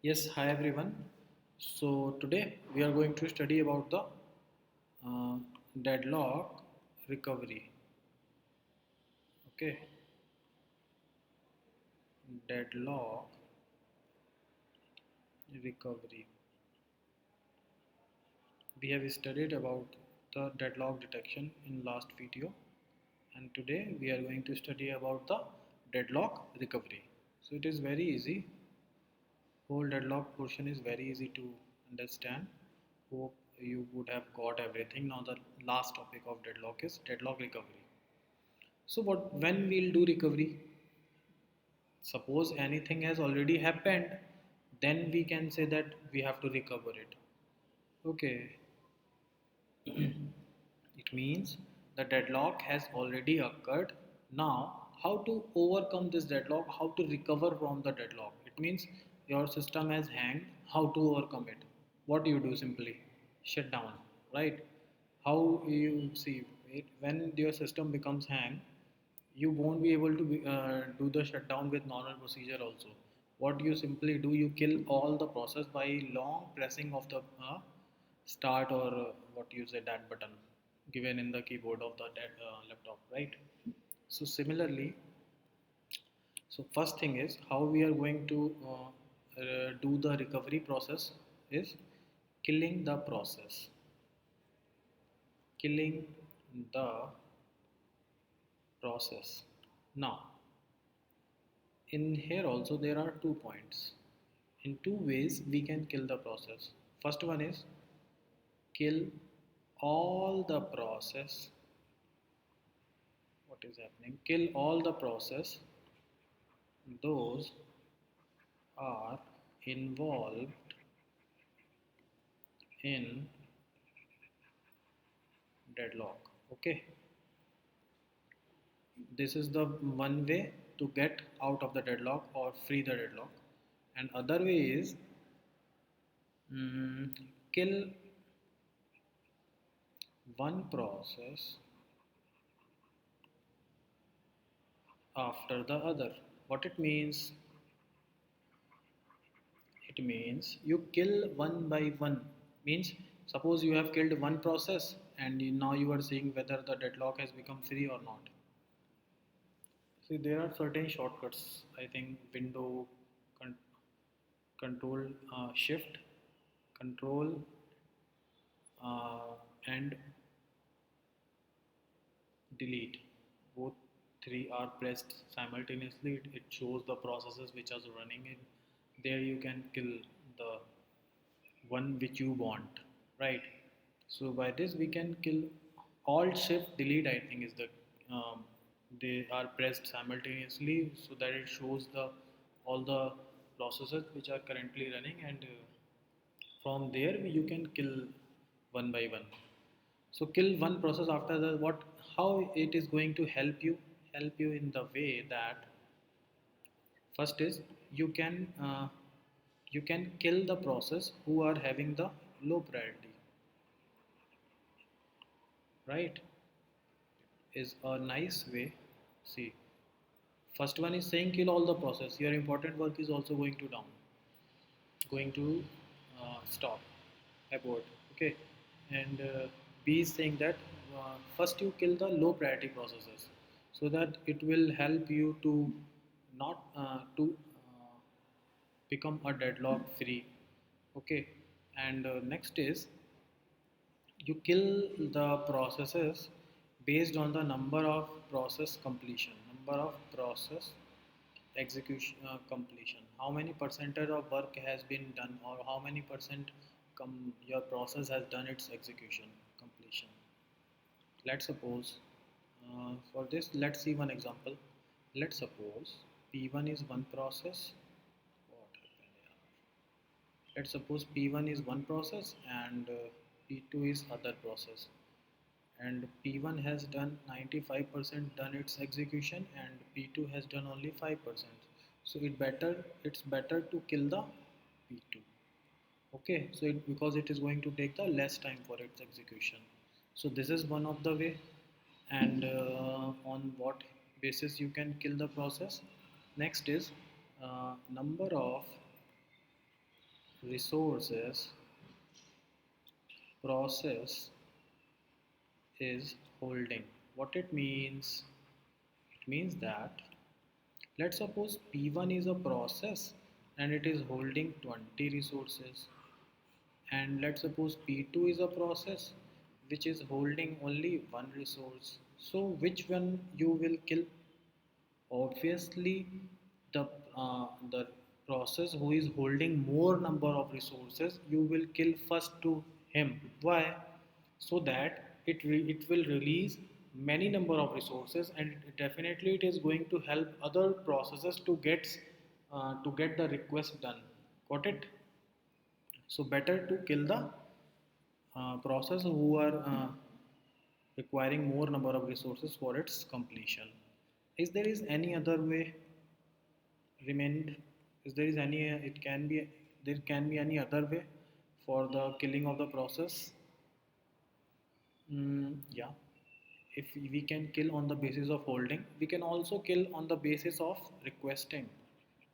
Yes, hi everyone. So today we are going to study about the uh, deadlock recovery. Okay, deadlock recovery. We have studied about the deadlock detection in last video, and today we are going to study about the deadlock recovery. So it is very easy. Whole deadlock portion is very easy to understand. Hope you would have got everything. Now the last topic of deadlock is deadlock recovery. So what when we'll do recovery? Suppose anything has already happened, then we can say that we have to recover it. Okay, it means the deadlock has already occurred. Now, how to overcome this deadlock? How to recover from the deadlock? It means your system has hanged. How to overcome it? What do you do? Simply shut down, right? How you see it when your system becomes hang, you won't be able to do the shutdown with normal procedure also. What you simply do, you kill all the process by long pressing of the start or what you say that button given in the keyboard of the laptop, right? So similarly, so first thing is how we are going to do the recovery process is killing the process, killing the process. Now in here also there are 2 points. In two ways we can kill the process. First one is kill all the process. What is happening? Kill all the process those are involved in deadlock. Okay, this is the one way to get out of the deadlock or free the deadlock. And other way is kill one process after the other. What it means? It means you kill one by one. Means suppose you have killed one process and now you are seeing whether the deadlock has become free or not. See, there are certain shortcuts. I think window, con- control, shift, control, and delete. Both three are pressed simultaneously. It shows the processes which are running in. There you can kill the one which you want, right? So by this we can kill alt shift delete. I think is the they are pressed simultaneously so that it shows the all the processes which are currently running, and from there you can kill one by one. So kill one process after the what, how it is going to help you in the way that first is you can kill the process who are having the low priority, right? Is a nice way. See, first one is saying kill all the process. Your important work is also going to down, going to stop, abort. Okay, and B is saying that first you kill the low priority processes, so that it will help you to not to become a deadlock free. Okay, and next is you kill the processes based on the number of process completion, number of process execution completion, how many percentage of work has been done or how many percent your process has done its execution completion. Let's suppose for this let's see one example. Let's suppose P1 is one process. What happened here? Let's suppose P1 is one process and P2 is other process, and P1 has done 95% done its execution and P2 has done only 5%. So it's better to kill the P2. Okay, so because it is going to take the less time for its execution. So this is one of the way. And on what basis you can kill the process? Next is number of resources process is holding. What it means? It means that let's suppose P1 is a process and it is holding 20 resources, and let's suppose P2 is a process which is holding only one resource. So which one you will kill? Obviously, the process who is holding more number of resources, you will kill first to him. Why? So that it will release many number of resources, and definitely it is going to help other processes to get the request done. Got it? So better to kill the process who are requiring more number of resources for its completion. Is there is any other way remained? Is there is any it can be there can be any other way for the killing of the process? Yeah. If we can kill on the basis of holding, we can also kill on the basis of requesting.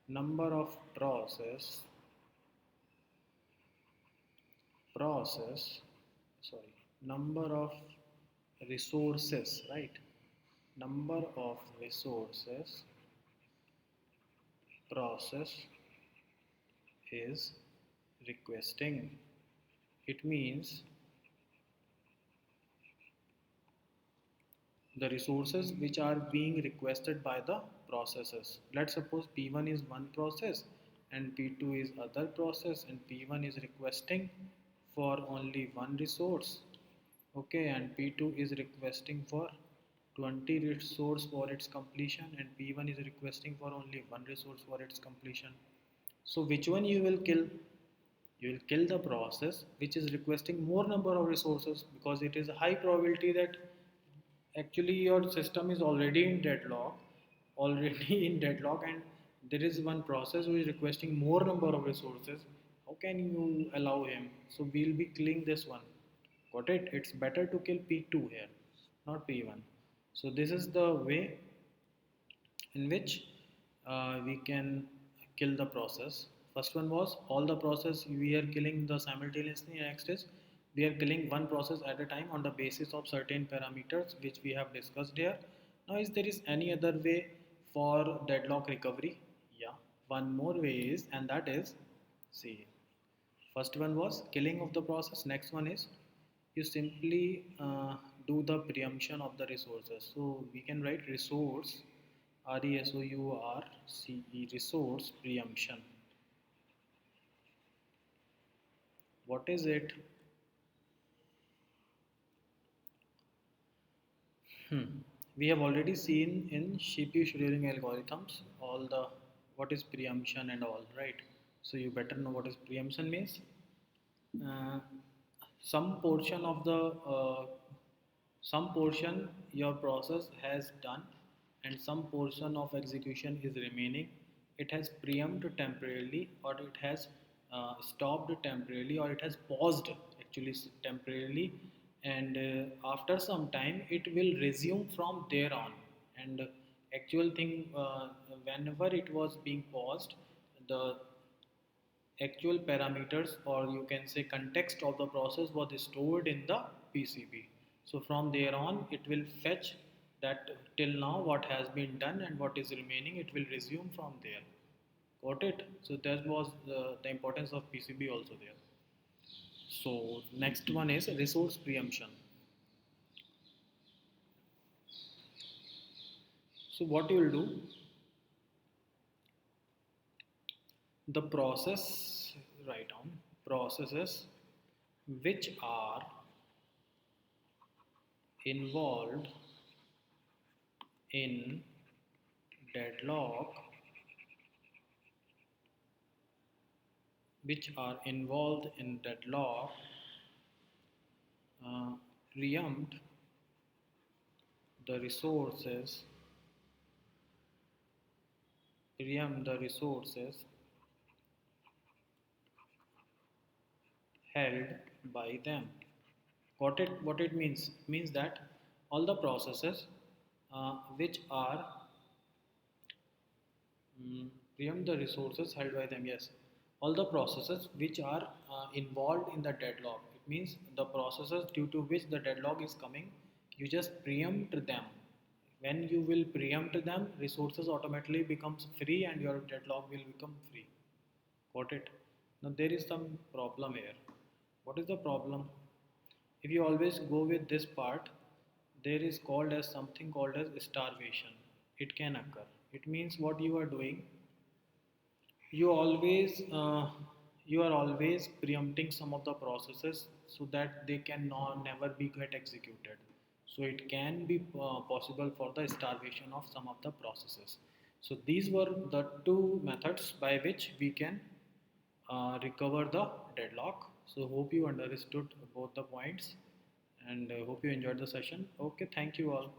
Number of process sorry number of resources, right? Number of resources process is requesting. It means the resources which are being requested by the processes. Let's suppose P1 is one process and P2 is other process, and P1 is requesting for only one resource. Okay, and P2 is requesting for 20 resource for its completion, and P1 is requesting for only one resource for its completion. So which one you will kill? You will kill the process which is requesting more number of resources, because it is a high probability that actually your system is already in deadlock, and there is one process who is requesting more number of resources. How can you allow him? So we'll be killing this one. Got it? It's better to kill P2 here, not P1. So this is the way in which we can kill the process. First one was all the process we are killing the simultaneously. Next is we are killing one process at a time on the basis of certain parameters which we have discussed here. Now, is there is any other way for deadlock recovery? Yeah, one more way is, and that is, see, first one was killing of the process. Next one is you simply do the preemption of the resources. So we can write resource, RESOURCE, resource preemption. What is it? We have already seen in CPU scheduling algorithms all the what is preemption and all, right? So you better know what is preemption means. Uh, some portion of the some portion your process has done and some portion of execution is remaining. It has preempted temporarily, or it has stopped temporarily, or it has paused actually temporarily, and after some time it will resume from there on. And actual thing, whenever it was being paused, the actual parameters, or you can say context of the process, was stored in the PCB. So from there on it will fetch that till now what has been done and what is remaining, it will resume from there. Got it? So that was the importance of PCB also there. So next one is resource preemption. So what you will do, the process, write down processes which are involved in deadlock, which are involved in deadlock, preempt the resources, preempt the resources held by them. Got it? What it means? Means that all the processes which are preempt the resources held by them. Yes, all the processes which are involved in the deadlock. It means the processes due to which the deadlock is coming, you just preempt them. When you will preempt them, resources automatically becomes free and your deadlock will become free. Got it? Now there is some problem here. What is the problem? If you always go with this part, there is called as something called as starvation. It can occur. It means what you are doing, you always you are always preempting some of the processes so that they can never be get executed. So it can be possible for the starvation of some of the processes. So these were the two methods by which we can recover the deadlock. So hope you understood both the points and hope you enjoyed the session. Okay, thank you all.